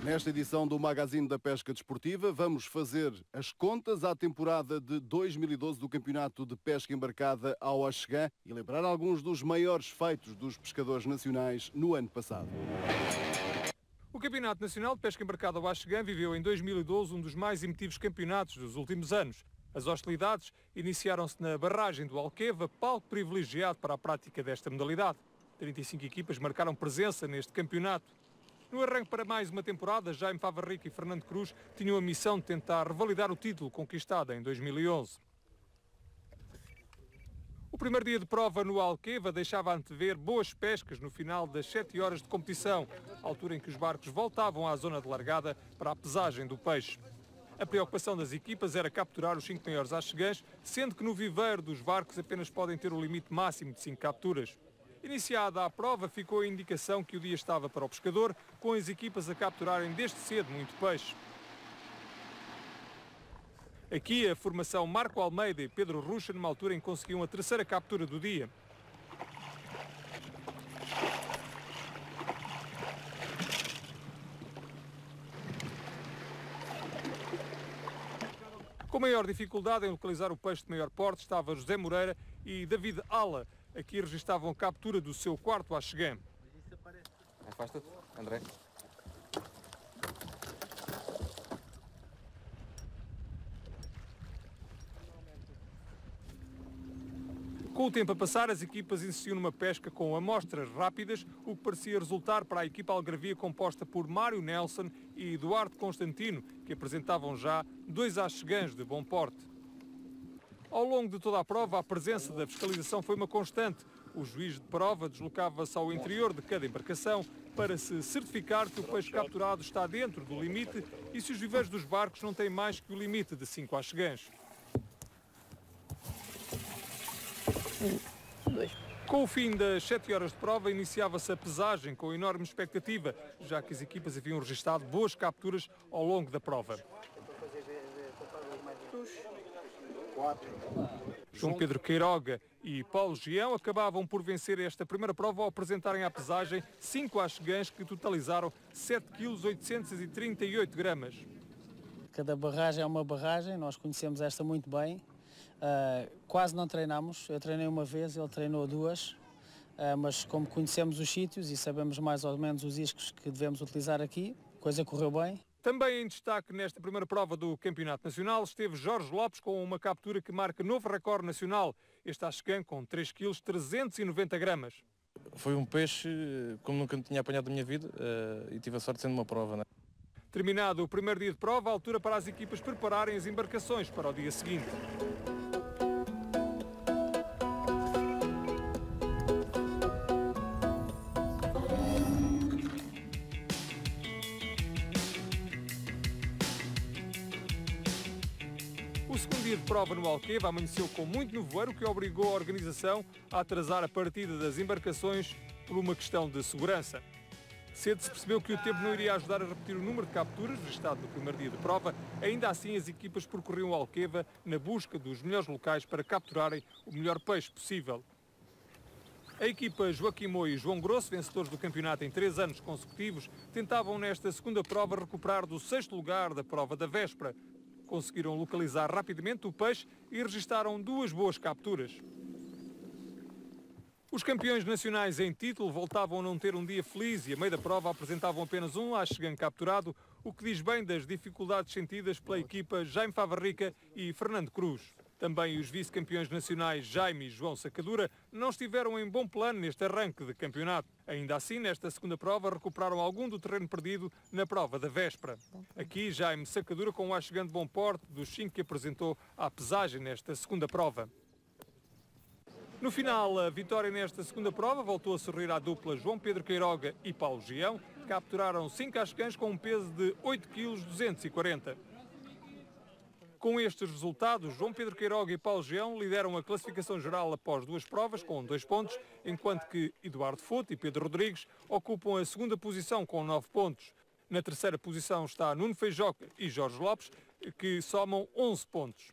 Nesta edição do Magazine da Pesca Desportiva, vamos fazer as contas à temporada de 2012 do Campeonato de Pesca Embarcada ao Axegã e lembrar alguns dos maiores feitos dos pescadores nacionais no ano passado. O Campeonato Nacional de Pesca Embarcada ao Axegã viveu em 2012 um dos mais emotivos campeonatos dos últimos anos. As hostilidades iniciaram-se na barragem do Alqueva, palco privilegiado para a prática desta modalidade. 35 equipas marcaram presença neste campeonato. No arranque para mais uma temporada, Jaime Favarrica e Fernando Cruz tinham a missão de tentar revalidar o título conquistado em 2011. O primeiro dia de prova no Alqueva deixava antever boas pescas no final das 7 horas de competição, altura em que os barcos voltavam à zona de largada para a pesagem do peixe. A preocupação das equipas era capturar os 5 maiores axegãs, sendo que no viveiro dos barcos apenas podem ter o limite máximo de 5 capturas. Iniciada a prova, ficou a indicação que o dia estava para o pescador, com as equipas a capturarem desde cedo muito peixe. Aqui a formação Marco Almeida e Pedro Ruxa, numa altura em que conseguiam a terceira captura do dia. Com maior dificuldade em localizar o peixe de maior porte estava José Moreira e David Ala. Aqui registavam a captura do seu quarto axegã. Afasta-te, André. Com o tempo a passar, as equipas insistiam numa pesca com amostras rápidas, o que parecia resultar para a equipa algarvia composta por Mário Nelson e Eduardo Constantino, que apresentavam já 2 axegãs de bom porte. Ao longo de toda a prova, a presença da fiscalização foi uma constante. O juiz de prova deslocava-se ao interior de cada embarcação para se certificar que o peixe capturado está dentro do limite e se os viveiros dos barcos não têm mais que o limite de 5 axegãs. Com o fim das 7 horas de prova, iniciava-se a pesagem com enorme expectativa, já que as equipas haviam registado boas capturas ao longo da prova. João Pedro Queiroga e Paulo Gião acabavam por vencer esta primeira prova ao apresentarem à pesagem 5 axegãs que totalizaram 7,838 kg. Cada barragem é uma barragem, nós conhecemos esta muito bem. Quase não treinamos, eu treinei uma vez, ele treinou 2, mas como conhecemos os sítios e sabemos mais ou menos os iscos que devemos utilizar aqui, a coisa correu bem. Também em destaque nesta primeira prova do Campeonato Nacional esteve Jorge Lopes com uma captura que marca novo recorde nacional. Este axegã com 3 kg 390 gramas. Foi um peixe como nunca tinha apanhado na minha vida e tive a sorte de ser numa prova, né? Terminado o primeiro dia de prova, a altura para as equipas prepararem as embarcações para o dia seguinte. O segundo dia de prova no Alqueva amanheceu com muito nevoeiro, o que obrigou a organização a atrasar a partida das embarcações por uma questão de segurança. Cedo se percebeu que o tempo não iria ajudar a repetir o número de capturas registrado no primeiro dia de prova. Ainda assim, as equipas percorriam o Alqueva na busca dos melhores locais para capturarem o melhor peixe possível. A equipa Joaquim Moura e João Grosso, vencedores do campeonato em 3 anos consecutivos, tentavam nesta segunda prova recuperar do 6º lugar da prova da véspera. Conseguiram localizar rapidamente o peixe e registaram 2 boas capturas. Os campeões nacionais em título voltavam a não ter um dia feliz e a meio da prova apresentavam apenas um axegã capturado, o que diz bem das dificuldades sentidas pela equipa Jaime Favarrica e Fernando Cruz. Também os vice-campeões nacionais Jaime e João Sacadura não estiveram em bom plano neste arranque de campeonato. Ainda assim, nesta segunda prova, recuperaram algum do terreno perdido na prova da véspera. Aqui, Jaime Sacadura com um axegã de bom porte dos 5 que apresentou à pesagem nesta segunda prova. No final, a vitória nesta segunda prova voltou a sorrir à dupla João Pedro Queiroga e Paulo Gião, que capturaram 5 axegãs com um peso de 8 kg 240. Com estes resultados, João Pedro Queiroga e Paulo Gião lideram a classificação geral após 2 provas, com 2 pontos, enquanto que Eduardo Foto e Pedro Rodrigues ocupam a segunda posição com 9 pontos. Na terceira posição está Nuno Feijoca e Jorge Lopes, que somam 11 pontos.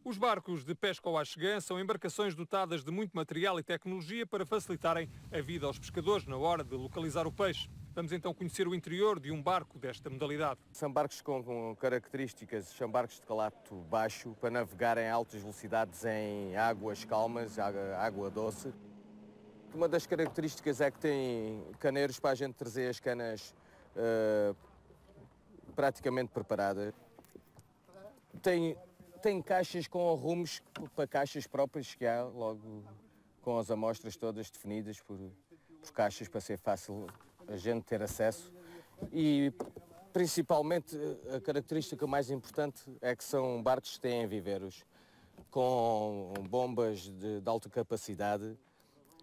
Os barcos de pesca ao axegã são embarcações dotadas de muito material e tecnologia para facilitarem a vida aos pescadores na hora de localizar o peixe. Vamos então conhecer o interior de um barco desta modalidade. São barcos com características, são barcos de calato baixo para navegar em altas velocidades em águas calmas, água doce. Uma das características é que tem caneiros para a gente trazer as canas praticamente preparadas. Tem caixas com arrumos para caixas próprias que há, logo com as amostras todas definidas por caixas para ser fácil a gente ter acesso. E principalmente a característica mais importante é que são barcos que têm viveiros, com bombas de alta capacidade,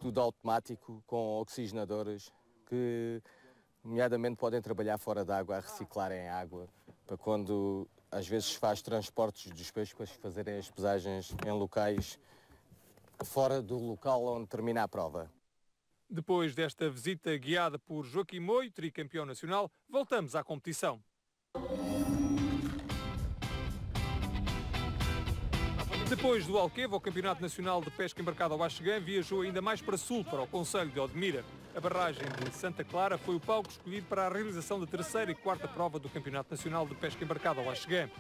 tudo automático, com oxigenadoras, que nomeadamente podem trabalhar fora d'água, a reciclarem água, para quando às vezes faz transportes dos peixes para fazerem as pesagens em locais fora do local onde termina a prova. Depois desta visita guiada por Joaquim Moio, tricampeão nacional, voltamos à competição. Depois do Alqueva, o Campeonato Nacional de Pesca Embarcada ao Axegã viajou ainda mais para sul, para o concelho de Odmira. A barragem de Santa Clara foi o palco escolhido para a realização da terceira e quarta prova do Campeonato Nacional de Pesca Embarcada ao Axegã.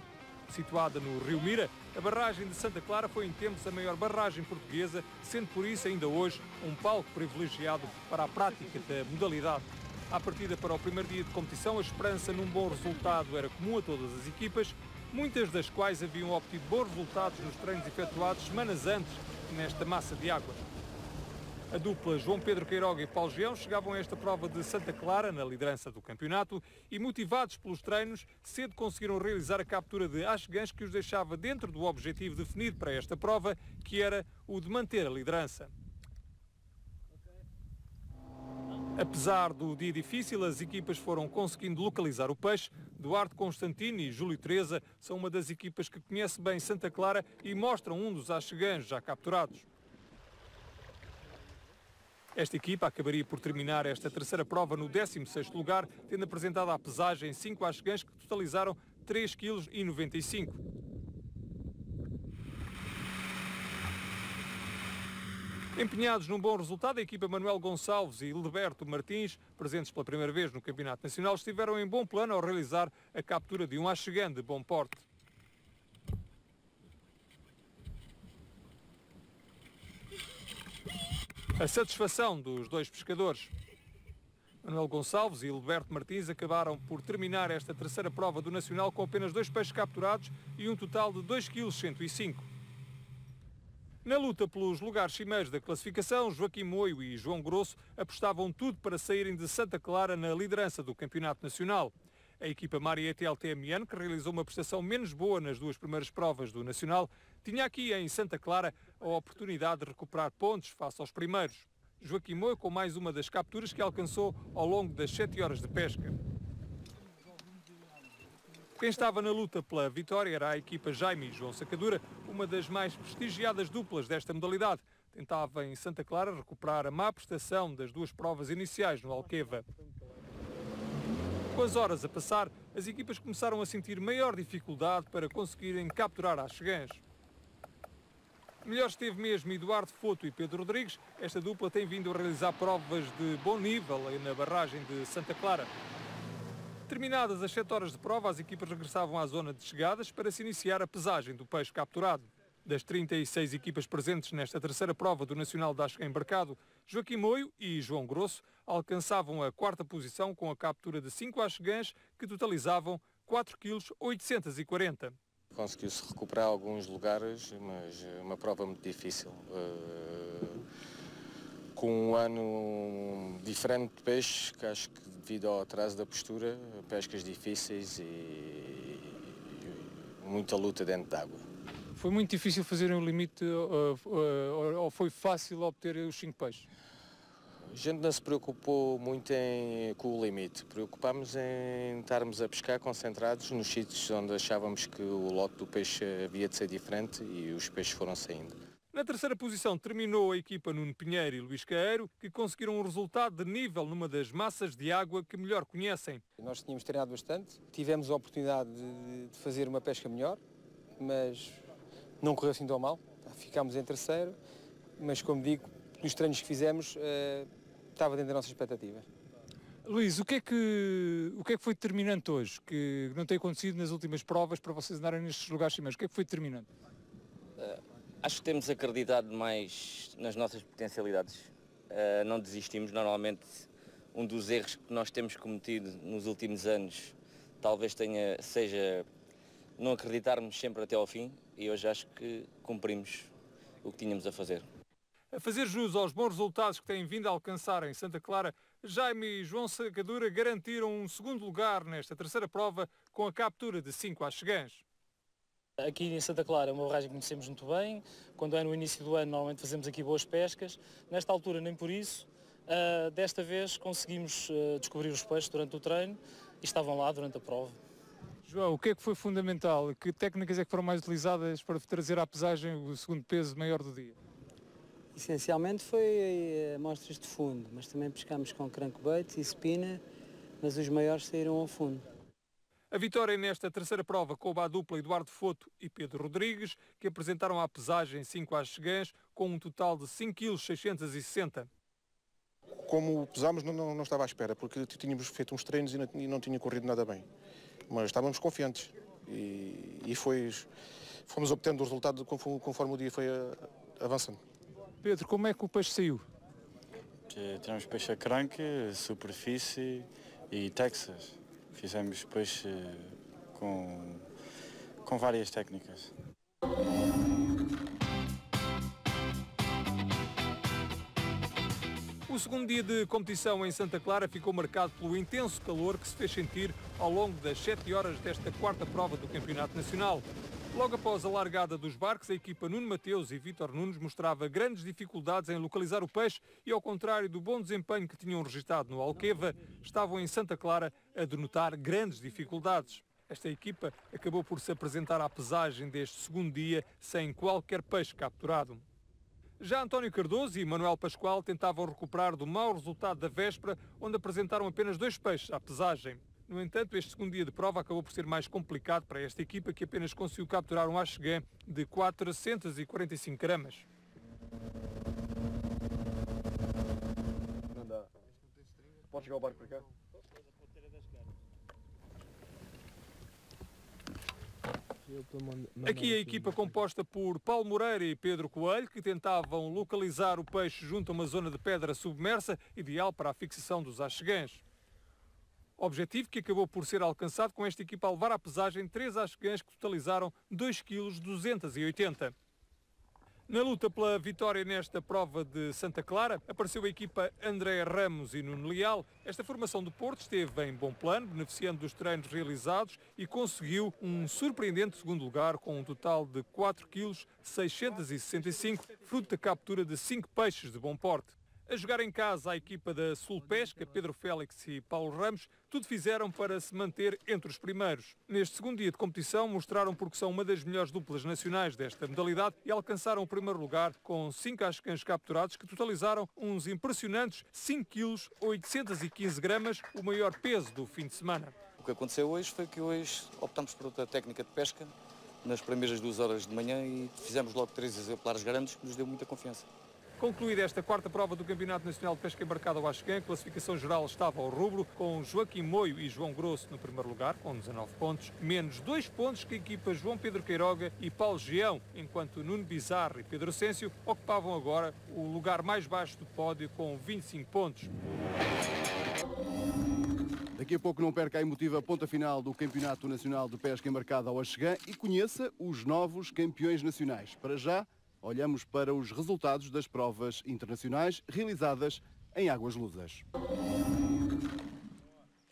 Situada no Rio Mira, a barragem de Santa Clara foi em tempos a maior barragem portuguesa, sendo por isso ainda hoje um palco privilegiado para a prática da modalidade. À partida para o primeiro dia de competição, a esperança num bom resultado era comum a todas as equipas, muitas das quais haviam obtido bons resultados nos treinos efetuados semanas antes nesta massa de água. A dupla João Pedro Queiroga e Paulo Geão chegavam a esta prova de Santa Clara na liderança do campeonato e, motivados pelos treinos, cedo conseguiram realizar a captura de axegãs que os deixava dentro do objetivo definido para esta prova, que era o de manter a liderança. Apesar do dia difícil, as equipas foram conseguindo localizar o peixe. Duarte Constantino e Júlio Teresa são uma das equipas que conhece bem Santa Clara e mostram um dos axegãs já capturados. Esta equipa acabaria por terminar esta terceira prova no 16º lugar, tendo apresentado à pesagem 5 axegãs que totalizaram 3,95 kg. Empenhados num bom resultado, a equipa Manuel Gonçalves e Leberto Martins, presentes pela primeira vez no Campeonato Nacional, estiveram em bom plano ao realizar a captura de um axegã de bom porte. A satisfação dos dois pescadores. Manuel Gonçalves e Leberto Martins acabaram por terminar esta terceira prova do Nacional com apenas 2 peixes capturados e um total de 2,105 kg. Na luta pelos lugares cimeiros da classificação, Joaquim Moio e João Grosso apostavam tudo para saírem de Santa Clara na liderança do Campeonato Nacional. A equipa Marietel TMN, que realizou uma prestação menos boa nas 2 primeiras provas do Nacional, tinha aqui em Santa Clara a oportunidade de recuperar pontos face aos primeiros. Joaquim Moio com mais uma das capturas que alcançou ao longo das 7 horas de pesca. Quem estava na luta pela vitória era a equipa Jaime e João Sacadura, uma das mais prestigiadas duplas desta modalidade. Tentava em Santa Clara recuperar a má prestação das 2 provas iniciais no Alqueva. Com as horas a passar, as equipas começaram a sentir maior dificuldade para conseguirem capturar axegãs. Melhor esteve mesmo Eduardo Foto e Pedro Rodrigues. Esta dupla tem vindo a realizar provas de bom nível na barragem de Santa Clara. Terminadas as 7 horas de prova, as equipas regressavam à zona de chegadas para se iniciar a pesagem do peixe capturado. Das 36 equipas presentes nesta terceira prova do Nacional de Axegã Embarcado, Joaquim Moio e João Grosso alcançavam a 4ª posição com a captura de 5 axegãs que totalizavam 4,840 kg. Conseguiu-se recuperar alguns lugares, mas uma prova muito difícil. Com um ano diferente de peixe, que acho que devido ao atraso da postura, pescas difíceis e muita luta dentro d'água. Foi muito difícil fazer um limite ou foi fácil obter os 5 peixes? A gente não se preocupou muito com o limite, preocupámos em estarmos a pescar concentrados nos sítios onde achávamos que o lote do peixe havia de ser diferente e os peixes foram saindo. Na terceira posição terminou a equipa Nuno Pinheiro e Luís Caeiro, que conseguiram um resultado de nível numa das massas de água que melhor conhecem. Nós tínhamos treinado bastante, tivemos a oportunidade de fazer uma pesca melhor, mas não correu assim tão mal, ficámos em terceiro, mas como digo, nos treinos que fizemos estava dentro da nossa expectativa. Luís, o que é que foi determinante hoje, que não tem acontecido nas últimas provas para vocês andarem nestes lugares cimeiros? O que é que foi determinante? Acho que temos acreditado mais nas nossas potencialidades. Não desistimos. Normalmente, um dos erros que nós temos cometido nos últimos anos talvez seja não acreditarmos sempre até ao fim, e hoje acho que cumprimos o que tínhamos a fazer. A fazer jus aos bons resultados que têm vindo a alcançar em Santa Clara, Jaime e João Sacadura garantiram um segundo lugar nesta terceira prova com a captura de 5 axegãs. Aqui em Santa Clara é uma barragem que conhecemos muito bem. Quando é no início do ano, normalmente fazemos aqui boas pescas. Nesta altura, nem por isso. Desta vez conseguimos descobrir os peixes durante o treino e estavam lá durante a prova. João, o que é que foi fundamental? Que técnicas é que foram mais utilizadas para trazer à pesagem o segundo peso maior do dia? Essencialmente foi amostras de fundo, mas também pescámos com crankbait e spinner, mas os maiores saíram ao fundo. A vitória nesta terceira prova coube à dupla Eduardo Foto e Pedro Rodrigues, que apresentaram à pesagem 5 axegãs com um total de 5,660 kg. Como pesámos, não estava à espera, porque tínhamos feito uns treinos e não tinha corrido nada bem. Mas estávamos confiantes e fomos obtendo o resultado conforme o dia foi avançando. Pedro, como é que o peixe saiu? Tivemos peixe a crank, superfície e Texas. Fizemos peixe com várias técnicas. O segundo dia de competição em Santa Clara ficou marcado pelo intenso calor que se fez sentir ao longo das 7 horas desta quarta prova do Campeonato Nacional. Logo após a largada dos barcos, a equipa Nuno Mateus e Vítor Nunes mostrava grandes dificuldades em localizar o peixe e, ao contrário do bom desempenho que tinham registrado no Alqueva, estavam em Santa Clara a denotar grandes dificuldades. Esta equipa acabou por se apresentar à pesagem deste segundo dia sem qualquer peixe capturado. Já António Cardoso e Manuel Pascoal tentavam recuperar do mau resultado da véspera, onde apresentaram apenas 2 peixes à pesagem. No entanto, este segundo dia de prova acabou por ser mais complicado para esta equipa, que apenas conseguiu capturar um axegã de 445 gramas. Não dá. Pode chegar o barco para cá? Aqui a equipa composta por Paulo Moreira e Pedro Coelho, que tentavam localizar o peixe junto a uma zona de pedra submersa, ideal para a fixação dos axegãs. Objetivo que acabou por ser alcançado com esta equipa a levar à pesagem 3 axegãs que totalizaram 2,280 kg. Na luta pela vitória nesta prova de Santa Clara, apareceu a equipa André Ramos e Nuno Leal. Esta formação do Porto esteve em bom plano, beneficiando dos treinos realizados e conseguiu um surpreendente segundo lugar com um total de 4,665 kg, fruto da captura de 5 peixes de bom porte. A jogar em casa, a equipa da Sul Pesca, Pedro Félix e Paulo Ramos, tudo fizeram para se manter entre os primeiros. Neste segundo dia de competição, mostraram porque são uma das melhores duplas nacionais desta modalidade e alcançaram o primeiro lugar com 5 axegãs capturados que totalizaram uns impressionantes 5,815 kg, o maior peso do fim de semana. O que aconteceu hoje foi que hoje optamos por outra técnica de pesca nas primeiras 2 horas de manhã e fizemos logo 3 exemplares grandes que nos deu muita confiança. Concluída esta quarta prova do Campeonato Nacional de Pesca Embarcada ao Axegã, a classificação geral estava ao rubro, com Joaquim Moio e João Grosso no primeiro lugar, com 19 pontos, menos 2 pontos que a equipa João Pedro Queiroga e Paulo Geão, enquanto Nuno Bizarro e Pedro Ascensio ocupavam agora o lugar mais baixo do pódio, com 25 pontos. Daqui a pouco não perca a emotiva ponta final do Campeonato Nacional de Pesca Embarcada ao Axegã e conheça os novos campeões nacionais. Para já, olhamos para os resultados das provas internacionais realizadas em águas lusas.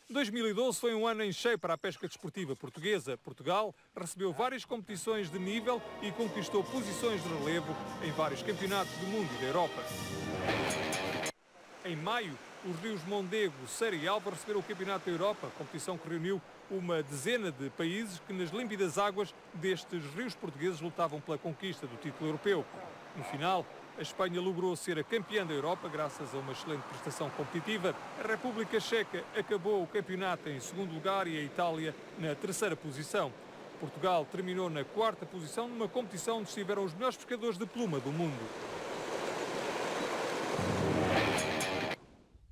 2012 foi um ano em cheio para a pesca desportiva portuguesa. Portugal recebeu várias competições de nível e conquistou posições de relevo em vários campeonatos do mundo e da Europa. Em maio, os rios Mondego, Ceira e Alva receberam o Campeonato da Europa, competição que reuniu uma dezena de países que nas límpidas águas destes rios portugueses lutavam pela conquista do título europeu. No final, a Espanha logrou ser a campeã da Europa graças a uma excelente prestação competitiva. A República Checa acabou o campeonato em segundo lugar e a Itália na terceira posição. Portugal terminou na 4ª posição numa competição onde estiveram os melhores pescadores de pluma do mundo.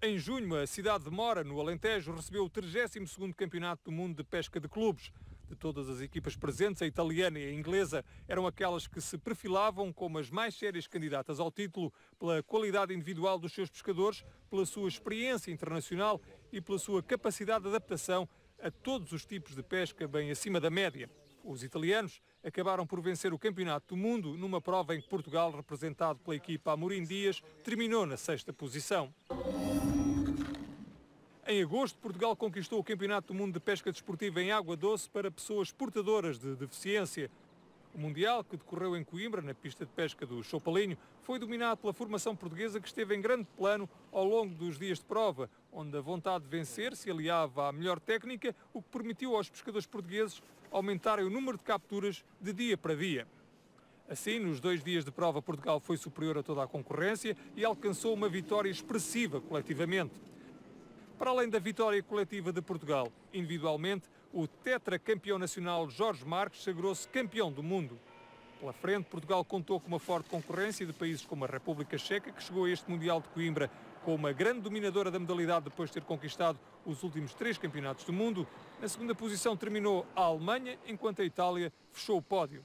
Em junho, a cidade de Mora, no Alentejo, recebeu o 32º Campeonato do Mundo de Pesca de Clubes. De todas as equipas presentes, a italiana e a inglesa eram aquelas que se perfilavam como as mais sérias candidatas ao título pela qualidade individual dos seus pescadores, pela sua experiência internacional e pela sua capacidade de adaptação a todos os tipos de pesca bem acima da média. Os italianos acabaram por vencer o Campeonato do Mundo numa prova em que Portugal, representado pela equipa Amorim Dias, terminou na 6ª posição. Em agosto, Portugal conquistou o Campeonato do Mundo de Pesca Desportiva em água doce para pessoas portadoras de deficiência. O Mundial, que decorreu em Coimbra, na pista de pesca do Chopalinho, foi dominado pela formação portuguesa que esteve em grande plano ao longo dos dias de prova, onde a vontade de vencer se aliava à melhor técnica, o que permitiu aos pescadores portugueses aumentarem o número de capturas de dia para dia. Assim, nos 2 dias de prova, Portugal foi superior a toda a concorrência e alcançou uma vitória expressiva coletivamente. Para além da vitória coletiva de Portugal, individualmente, o tetracampeão nacional Jorge Marques sagrou-se campeão do mundo. Pela frente, Portugal contou com uma forte concorrência de países como a República Checa, que chegou a este Mundial de Coimbra com uma grande dominadora da modalidade depois de ter conquistado os últimos 3 campeonatos do mundo. Na 2ª posição terminou a Alemanha, enquanto a Itália fechou o pódio.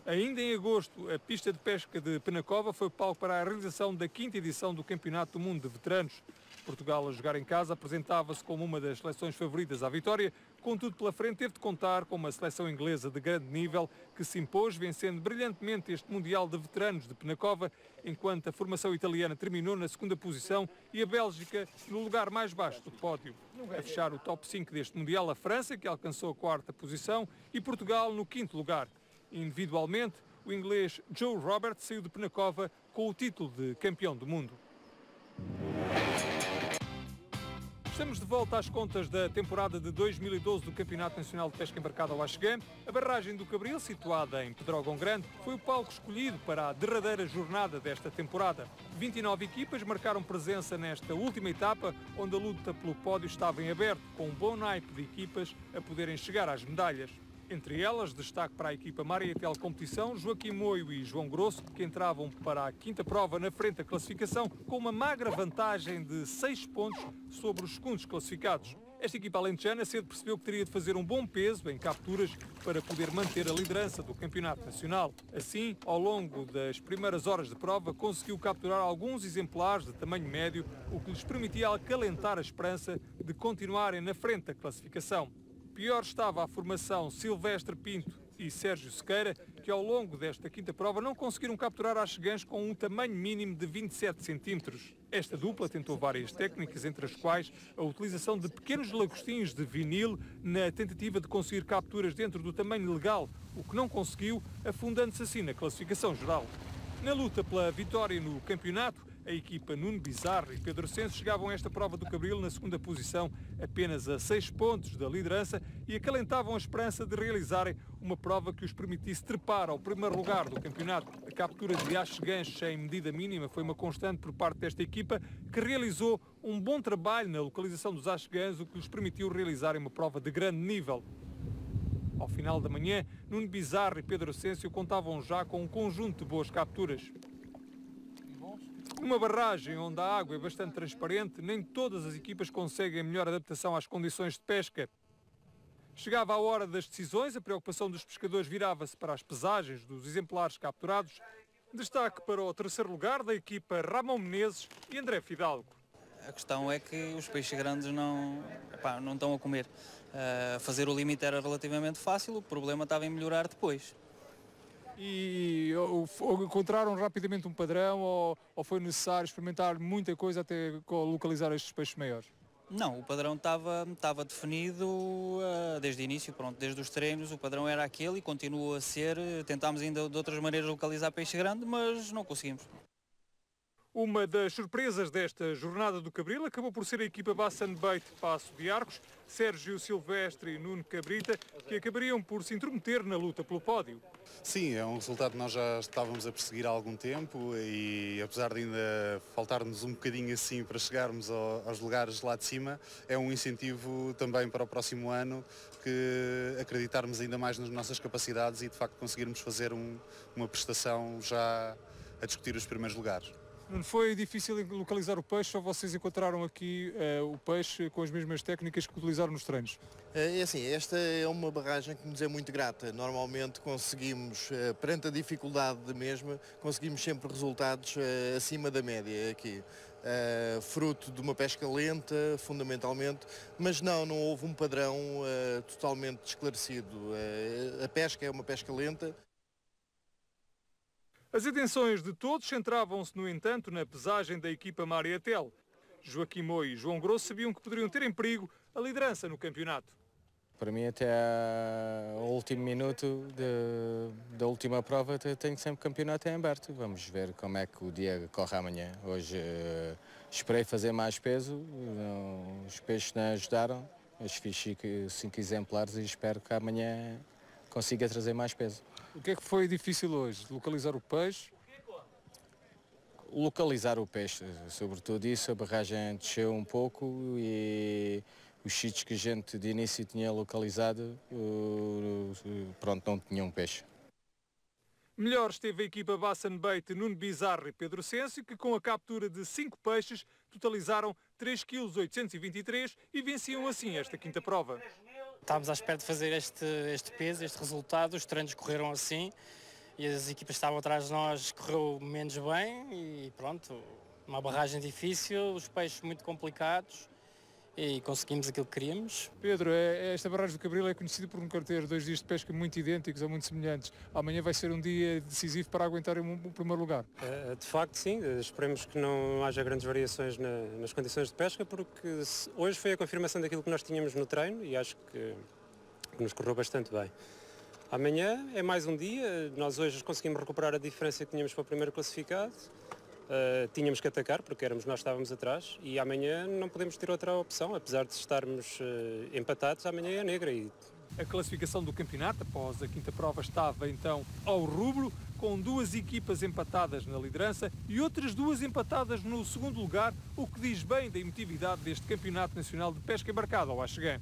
Ainda em agosto, a pista de pesca de Penacova foi palco para a realização da 5ª edição do Campeonato do Mundo de Veteranos. Portugal, a jogar em casa, apresentava-se como uma das seleções favoritas à vitória, contudo pela frente teve de contar com uma seleção inglesa de grande nível que se impôs, vencendo brilhantemente este Mundial de Veteranos de Penacova, enquanto a formação italiana terminou na 2ª posição e a Bélgica no lugar mais baixo do pódio. A fechar o top 5 deste Mundial, a França, que alcançou a 4ª posição, e Portugal no 5º lugar. Individualmente, o inglês Joe Roberts saiu de Penacova com o título de campeão do mundo. Estamos de volta às contas da temporada de 2012 do Campeonato Nacional de Pesca Embarcada ao Axegã. A barragem do Cabril, situada em Pedrógão Grande, foi o palco escolhido para a derradeira jornada desta temporada. 29 equipas marcaram presença nesta última etapa, onde a luta pelo pódio estava em aberto, com um bom naipe de equipas a poderem chegar às medalhas. Entre elas, destaque para a equipa Mariatel Competição, Joaquim Moio e João Grosso, que entravam para a 5ª prova na frente da classificação, com uma magra vantagem de 6 pontos sobre os segundos classificados. Esta equipa alentejana cedo percebeu que teria de fazer um bom peso em capturas para poder manter a liderança do Campeonato Nacional. Assim, ao longo das primeiras horas de prova, conseguiu capturar alguns exemplares de tamanho médio, o que lhes permitia acalentar a esperança de continuarem na frente da classificação. Pior estava a formação Silvestre Pinto e Sérgio Sequeira, que ao longo desta 5ª prova não conseguiram capturar axegãs com um tamanho mínimo de 27 centímetros. Esta dupla tentou várias técnicas, entre as quais a utilização de pequenos lagostinhos de vinil na tentativa de conseguir capturas dentro do tamanho legal, o que não conseguiu, afundando-se assim na classificação geral. Na luta pela vitória no campeonato, a equipa Nuno Bizarro e Pedro Senso chegavam a esta prova do Cabril na 2ª posição, apenas a 6 pontos da liderança, e acalentavam a esperança de realizarem uma prova que os permitisse trepar ao 1º lugar do campeonato. A captura de axegãs sem medida mínima foi uma constante por parte desta equipa, que realizou um bom trabalho na localização dos axegãs, o que lhes permitiu realizarem uma prova de grande nível. Ao final da manhã, Nuno Bizarro e Pedro Ascensio contavam já com um conjunto de boas capturas. Numa barragem onde a água é bastante transparente, nem todas as equipas conseguem a melhor adaptação às condições de pesca. Chegava a hora das decisões, a preocupação dos pescadores virava-se para as pesagens dos exemplares capturados. Destaque para o 3º lugar da equipa Ramon Menezes e André Fidalgo. A questão é que os peixes grandes não estão a comer. Fazer o limite era relativamente fácil, o problema estava em melhorar depois. E encontraram rapidamente um padrão ou foi necessário experimentar muita coisa até localizar estes peixes maiores? Não, o padrão estava definido desde o início, desde os treinos o padrão era aquele e continua a ser. Tentámos ainda de outras maneiras localizar peixe grande, mas não conseguimos. Uma das surpresas desta jornada do Cabril acabou por ser a equipa Bassan Beit Passo de Arcos, Sérgio Silvestre e Nuno Cabrita, que acabariam por se intrometer na luta pelo pódio. Sim, é um resultado que nós já estávamos a perseguir há algum tempo e apesar de ainda faltar-nos um bocadinho assim para chegarmos aos lugares lá de cima, é um incentivo também para o próximo ano que acreditarmos ainda mais nas nossas capacidades e de facto conseguirmos fazer uma prestação já a discutir os primeiros lugares. Não foi difícil localizar o peixe ou vocês encontraram aqui o peixe com as mesmas técnicas que utilizaram nos treinos? É assim, esta é uma barragem que nos é muito grata. Normalmente conseguimos, perante a dificuldade da mesma, conseguimos sempre resultados acima da média aqui. Fruto de uma pesca lenta, fundamentalmente, mas não houve um padrão totalmente esclarecido. A pesca é uma pesca lenta. As atenções de todos centravam-se, no entanto, na pesagem da equipa Mariatel. Joaquim Moio e João Grosso sabiam que poderiam ter em perigo a liderança no campeonato. Para mim, até ao último minuto da última prova, tenho sempre campeonato em aberto. Vamos ver como é que o dia corre amanhã. Hoje esperei fazer mais peso, os peixes não ajudaram, mas fiz 5 exemplares e espero que amanhã consiga trazer mais peso. O que é que foi difícil hoje? Localizar o peixe? Localizar o peixe, sobretudo isso. A barragem desceu um pouco e os sítios que a gente de início tinha localizado, pronto, não tinham peixe. Melhor esteve a equipa Bassan Beit Nuno Bizarro e Pedro Sensio, que com a captura de 5 peixes totalizaram 3,823 kg e venciam assim esta quinta prova. Estávamos à espera de fazer este peso, este resultado, os treinos correram assim e as equipas que estavam atrás de nós correu menos bem e pronto, uma barragem difícil, os peixes muito complicados e conseguimos aquilo que queríamos. Pedro, esta barragem do Cabril é conhecida por ter 2 dias de pesca muito idênticos ou muito semelhantes. Amanhã vai ser um dia decisivo para aguentar o primeiro lugar. De facto, sim. Esperemos que não haja grandes variações nas condições de pesca, porque hoje foi a confirmação daquilo que nós tínhamos no treino e acho que nos correu bastante bem. Amanhã é mais um dia. Nós hoje conseguimos recuperar a diferença que tínhamos para o primeiro classificado. Tínhamos que atacar porque nós estávamos atrás e amanhã não podemos ter outra opção, apesar de estarmos empatados, amanhã é negra. A classificação do campeonato após a quinta prova estava então ao rubro, com 2 equipas empatadas na liderança e outras 2 empatadas no segundo lugar, o que diz bem da emotividade deste Campeonato Nacional de Pesca Embarcada ao Axegã.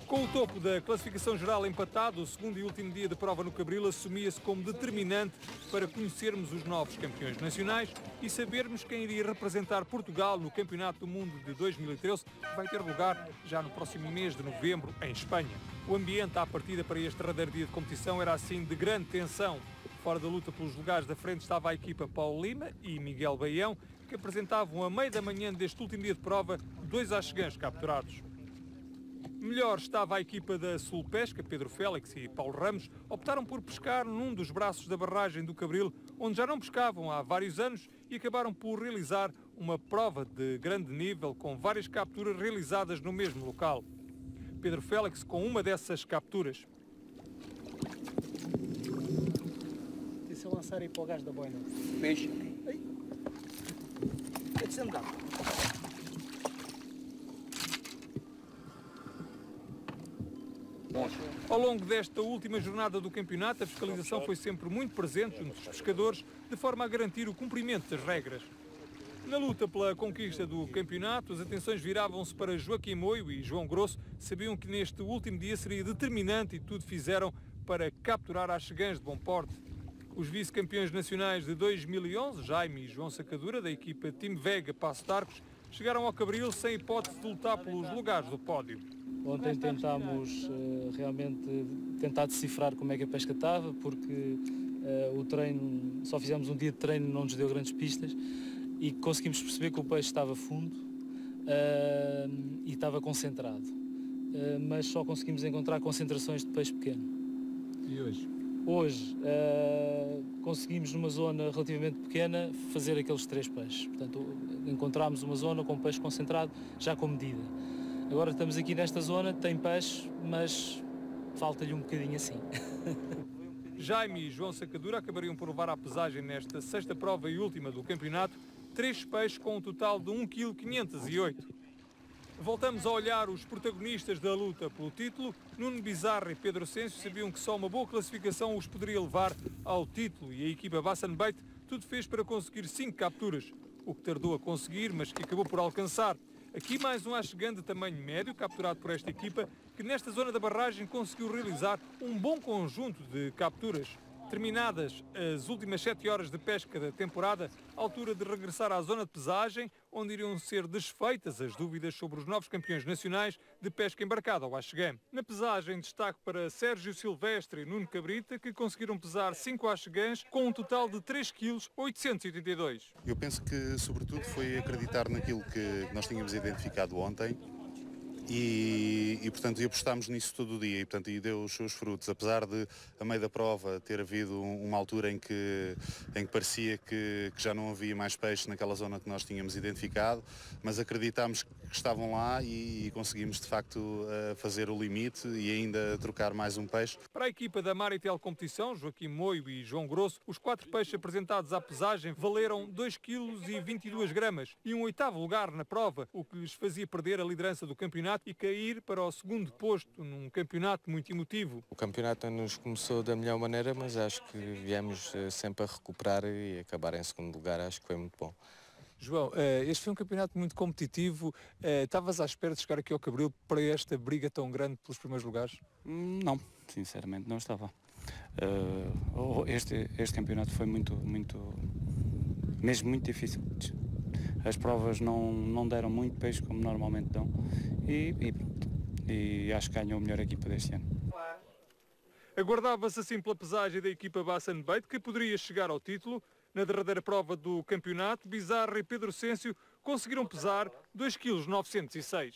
Com o topo da classificação geral empatado, o segundo e último dia de prova no Cabril assumia-se como determinante para conhecermos os novos campeões nacionais e sabermos quem iria representar Portugal no Campeonato do Mundo de 2013, que vai ter lugar já no próximo mês de novembro, em Espanha. O ambiente à partida para este derradeiro dia de competição era assim de grande tensão. Fora da luta pelos lugares da frente estava a equipa Paulo Lima e Miguel Baião, que apresentavam a meio da manhã deste último dia de prova 2 axegãs capturados. Melhor estava a equipa da Sul Pesca, Pedro Félix e Paulo Ramos, optaram por pescar num dos braços da barragem do Cabril, onde já não pescavam há vários anos e acabaram por realizar uma prova de grande nível com várias capturas realizadas no mesmo local. Pedro Félix com uma dessas capturas. E se eu lançar aí para o gás da boina? Peixe. É de andar. Ao longo desta última jornada do campeonato, a fiscalização foi sempre muito presente junto dos pescadores, de forma a garantir o cumprimento das regras. Na luta pela conquista do campeonato, as atenções viravam-se para Joaquim Moio e João Grosso, sabiam que neste último dia seria determinante e tudo fizeram para capturar axegãs de bom porte. Os vice-campeões nacionais de 2011, Jaime e João Sacadura, da equipa Team Vega Passo de Arcos, chegaram ao Cabril sem hipótese de lutar pelos lugares do pódio. Ontem tentámos realmente tentar decifrar como é que a pesca estava, porque o treino, só fizemos um dia de treino, não nos deu grandes pistas e conseguimos perceber que o peixe estava fundo e estava concentrado, mas só conseguimos encontrar concentrações de peixe pequeno. E hoje? Hoje conseguimos numa zona relativamente pequena fazer aqueles 3 peixes, portanto encontramos uma zona com peixe concentrado já com medida. Agora estamos aqui nesta zona, tem peixe, mas falta-lhe um bocadinho assim. Jaime e João Sacadura acabariam por levar à pesagem nesta sexta prova e última do campeonato 3 peixes com um total de 1,508 kg. Voltamos a olhar os protagonistas da luta pelo título. Nuno Bizarro e Pedro Ascencio sabiam que só uma boa classificação os poderia levar ao título e a equipa Bassan Bait tudo fez para conseguir 5 capturas, o que tardou a conseguir, mas que acabou por alcançar. Aqui mais um achegan de tamanho médio, capturado por esta equipa, que nesta zona da barragem conseguiu realizar um bom conjunto de capturas. Terminadas as últimas 7 horas de pesca da temporada, à altura de regressar à zona de pesagem, onde iriam ser desfeitas as dúvidas sobre os novos campeões nacionais de pesca embarcada ao achegan. Na pesagem, destaque para Sérgio Silvestre e Nuno Cabrita, que conseguiram pesar 5 achegãs com um total de 3,882 kg. Eu penso que, sobretudo, foi acreditar naquilo que nós tínhamos identificado ontem. E portanto, apostámos nisso todo o dia e, portanto, deu os seus frutos. Apesar de, a meio da prova, ter havido uma altura em que parecia que já não havia mais peixe naquela zona que nós tínhamos identificado, mas acreditámos que estavam lá e conseguimos, de facto, fazer o limite e ainda trocar mais um peixe. Para a equipa da Maritel Competição, Joaquim Moio e João Grosso, os 4 peixes apresentados à pesagem valeram 2,22 kg e um 8º lugar na prova, o que lhes fazia perder a liderança do campeonato e cair para o 2º posto num campeonato muito emotivo. O campeonato nos começou da melhor maneira, mas acho que viemos sempre a recuperar e acabar em 2º lugar, acho que foi muito bom. João, este foi um campeonato muito competitivo. Estavas à espera de chegar aqui ao Cabril para esta briga tão grande pelos primeiros lugares? Não, sinceramente não estava. Este campeonato foi mesmo muito difícil. As provas não deram muito peixe como normalmente dão e acho que ganhou a melhor equipa deste ano. Aguardava-se assim pela pesagem da equipa Bassan Bait, que poderia chegar ao título. Na derradeira prova do campeonato, Bizarro e Pedro Ascencio conseguiram pesar 2,906 kg.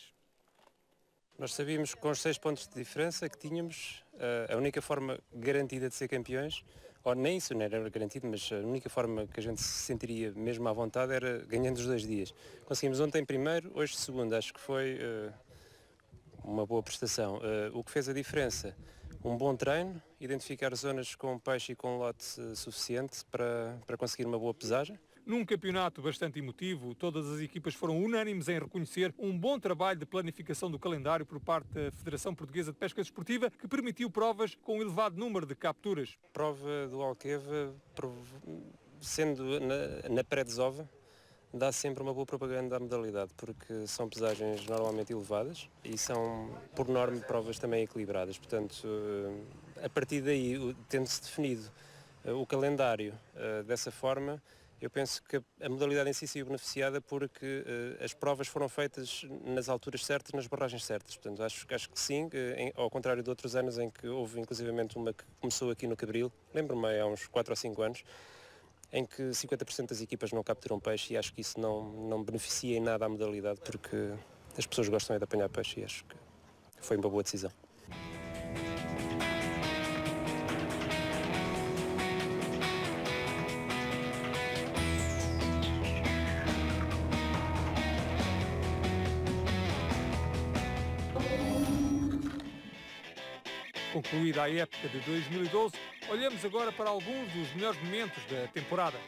Nós sabíamos que com os 6 pontos de diferença que tínhamos, a única forma garantida de ser campeões, ou nem isso não era garantido, mas a única forma que a gente se sentiria mesmo à vontade era ganhando os 2 dias. Conseguimos ontem primeiro, hoje segundo, acho que foi uma boa prestação. O que fez a diferença? Um bom treino, identificar zonas com peixe e com lote suficiente para conseguir uma boa pesagem. Num campeonato bastante emotivo, todas as equipas foram unânimes em reconhecer um bom trabalho de planificação do calendário por parte da Federação Portuguesa de Pesca Desportiva, que permitiu provas com um elevado número de capturas. A prova do Alqueva, sendo na pré-desova, dá sempre uma boa propaganda à modalidade, porque são pesagens normalmente elevadas e são, por norma, provas também equilibradas. Portanto, a partir daí, tendo-se definido o calendário dessa forma, eu penso que a modalidade em si saiu beneficiada porque as provas foram feitas nas alturas certas, nas barragens certas. Portanto, acho que sim, ao contrário de outros anos em que houve inclusivamente uma que começou aqui no Cabril, lembro-me há uns 4 ou 5 anos, em que 50% das equipas não capturam peixe e acho que isso não beneficia em nada a modalidade porque as pessoas gostam de apanhar peixe e acho que foi uma boa decisão. Concluída a época de 2012, olhamos agora para alguns dos melhores momentos da temporada.